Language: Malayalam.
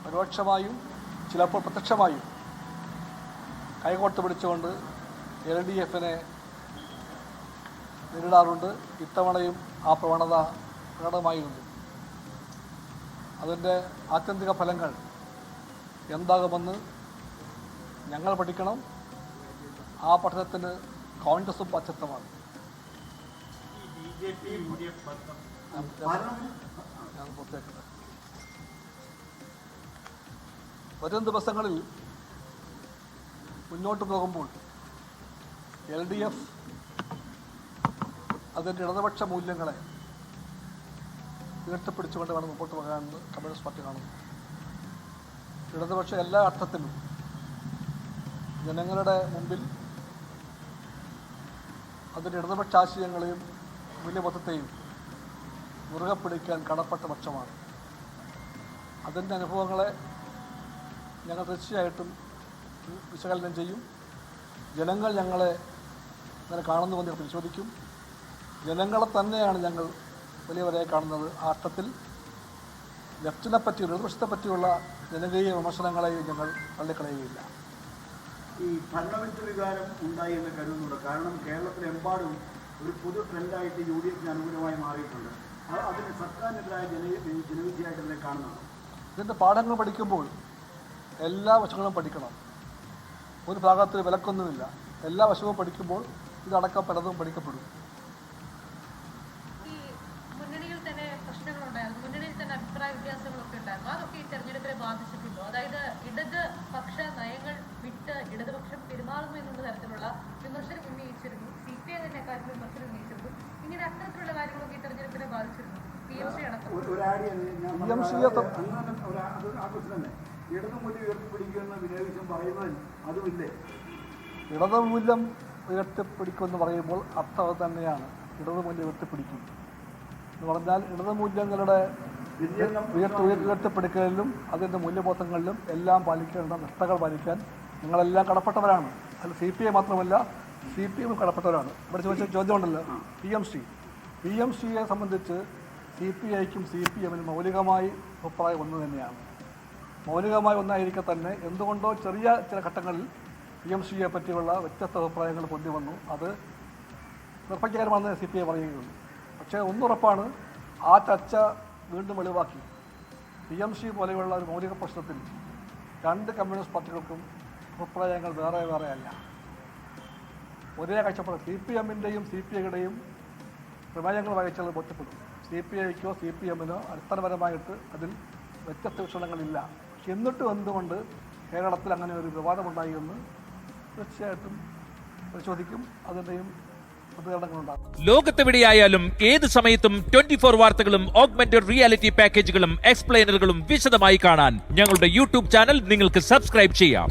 പരോക്ഷമായും ചിലപ്പോൾ പ്രത്യക്ഷമായും കൈകോർത്ത് പിടിച്ചുകൊണ്ട് LDF-നെ നേരിടാറുണ്ട്. ഇത്തവണയും ആ പ്രവണത പ്രകടമായിരുന്നു. അതിൻ്റെ ആത്യന്തിക ഫലങ്ങൾ എന്താകുമെന്ന് ഞങ്ങൾ പഠിക്കണം. ആ പഠനത്തിന് കോൺഗ്രസും പച്ചത്തമാണ്. ഞാൻ പൂർത്തിയാക്കട്ടെ. വരും ദിവസങ്ങളിൽ മുന്നോട്ട് പോകുമ്പോൾ LDF അതിൻ്റെ ഇടതുപക്ഷ മൂല്യങ്ങളെ ഉയർത്തിപ്പിടിച്ചുകൊണ്ട് വേണം മുമ്പോട്ട് പോകാമെന്ന് കമ്മ്യൂണിസ്റ്റ് പാർട്ടി കാണുന്നു. ഇടതുപക്ഷം എല്ലാ അർത്ഥത്തിലും ജനങ്ങളുടെ മുമ്പിൽ അതിൻ്റെ ഇടതുപക്ഷ ആശയങ്ങളെയും മൂല്യബോധത്തെയും മുറുകെ പിടിക്കാൻ കടപ്പെട്ട പക്ഷമാണ്. അതിൻ്റെ അനുഭവങ്ങളെ ഞങ്ങൾ തീർച്ചയായിട്ടും വിശകലനം ചെയ്യും. ജനങ്ങൾ ഞങ്ങളെ അങ്ങനെ കാണുന്നുവെന്ന് പരിശോധിക്കും. ജനങ്ങളെ തന്നെയാണ് ഞങ്ങൾ വലിയവരെ കാണുന്നത്. ആ അർത്ഥത്തിൽ ലെഫ്റ്റിനെ പറ്റി ഇടതുപക്ഷത്തെ പറ്റിയുള്ള ജനകീയ വിമർശനങ്ങളെയും ഞങ്ങൾ തള്ളിക്കളയുകയില്ല. ഈ ഭരണവിരുദ്ധ വികാരം ഉണ്ടായി എന്ന് കരുതുന്നുണ്ട്. കാരണം കേരളത്തിലെമ്പാടും ഒരു പൊതു ട്രെൻഡായിട്ട് UDF-ന് അനുകൂലമായി മാറിയിട്ടുണ്ട്. അതിന് സർക്കാരിനെതിരായ ജനവിധിയായിട്ടല്ലേ കാണുന്നത്? ഇതിൻ്റെ പാഠങ്ങൾ പഠിക്കുമ്പോൾ എല്ലാ വശങ്ങളും പഠിക്കണം. ഒരു ഭാഗത്തിൽ വിലക്കൊന്നുമില്ല. എല്ലാ വശവും പഠിക്കുമ്പോൾ ഇതടക്കം പലതും പഠിക്കപ്പെടും. ഈ മുന്നണിയിൽ തന്നെ പ്രശ്നങ്ങളുണ്ടായിരുന്നു, മുന്നണിയിൽ തന്നെ അഭിപ്രായ വ്യത്യാസങ്ങളൊക്കെ ഉണ്ടായിരുന്നു. അതൊക്കെ ഈ തെരഞ്ഞെടുപ്പിനെ ബാധിച്ചിട്ടുണ്ടോ? അതായത് ഇടതുപക്ഷ നയങ്ങൾ വിട്ട് ഇടതുപക്ഷം പെരുമാറുന്നു എന്നുള്ള തരത്തിലുള്ള വിമർശനം ഉന്നയിച്ചിരുന്നു. CPI തന്നെ കാര്യത്തിൽ വിമർശനം ഉന്നയിച്ചിരുന്നു. ഇങ്ങനെ അത്തരത്തിലുള്ള കാര്യങ്ങളൊക്കെ ഈ തെരഞ്ഞെടുപ്പിനെ ബാധിച്ചിരുന്നു. PMC അടക്കം ഇടതുമൂല്യം ഉയർത്തിപ്പിടിക്കുമെന്ന് വിനോദിച്ചും പറയുന്നതിൽ അതുമില്ലേ? ഇടതുമൂല്യം ഉയർത്തിപ്പിടിക്കുമെന്ന് പറയുമ്പോൾ അർത്ഥം തന്നെയാണ്. ഇടതുമൂല്യം ഉയർത്തിപ്പിടിക്കും എന്ന് പറഞ്ഞാൽ ഇടതുമൂല്യങ്ങളുടെ ഉയർത്തിപ്പിടിക്കലിലും അതിൻ്റെ മൂല്യബോധങ്ങളിലും എല്ലാം പാലിക്കേണ്ട നിഷ്ഠകൾ പാലിക്കാൻ ഞങ്ങളെല്ലാം കടപ്പെട്ടവരാണ്. അതിൽ CPI മാത്രമല്ല, CPM കടപ്പെട്ടവരാണ്. ഇവിടെ ചോദിച്ച ചോദ്യമുണ്ടല്ലോ, PMC-യെ സംബന്ധിച്ച് CPI-ക്കും CPM-നും മൗലികമായി അഭിപ്രായം ഒന്ന് തന്നെയാണ്. മൗലികമായ ഒന്നായിരിക്കെ തന്നെ എന്തുകൊണ്ടോ ചെറിയ ചില ഘട്ടങ്ങളിൽ PMC-യെ പറ്റിയുള്ള വ്യത്യസ്ത അഭിപ്രായങ്ങൾ പൊന്തി വന്നു. അത് നിർഭാഗ്യകരമാണെന്ന് CPI പറയുകയുള്ളൂ. പക്ഷേ ഒന്നുറപ്പാണ്, ആ ചർച്ച വീണ്ടും വെളിവാക്കി. PMC പോലെയുള്ള ഒരു മൗലിക പ്രശ്നത്തിൽ രണ്ട് കമ്മ്യൂണിസ്റ്റ് പാർട്ടികൾക്കും അഭിപ്രായങ്ങൾ വേറെ വേറെ അല്ല, ഒരേ കാഴ്ചപ്പാട്. CPM-ൻ്റെയും CPI-യുടെയും പ്രമേയങ്ങൾ വായിച്ചാൽ ബോധ്യപ്പെടും. CPI-ക്കോ CPM-നോ അടിസ്ഥാനപരമായിട്ട് അതിൽ വ്യത്യസ്ത വീക്ഷണങ്ങളില്ല. പക്ഷെ എന്നിട്ടും എന്തുകൊണ്ട് കേരളത്തിൽ അങ്ങനെ ഒരു വിവാദമുണ്ടായി എന്ന് തീർച്ചയായിട്ടും പരിശോധിക്കും. അതിൻ്റെയും പ്രതികരണങ്ങളുണ്ടാകും. ലോകത്തെവിടെയായാലും ഏത് സമയത്തും 24 വാർത്തകളും ഓഗ്മെന്റഡ് റിയാലിറ്റി പാക്കേജുകളും എക്സ്പ്ലെയിനറുകളും വിശദമായി കാണാൻ ഞങ്ങളുടെ YouTube ചാനൽ നിങ്ങൾക്ക് സബ്സ്ക്രൈബ് ചെയ്യാം.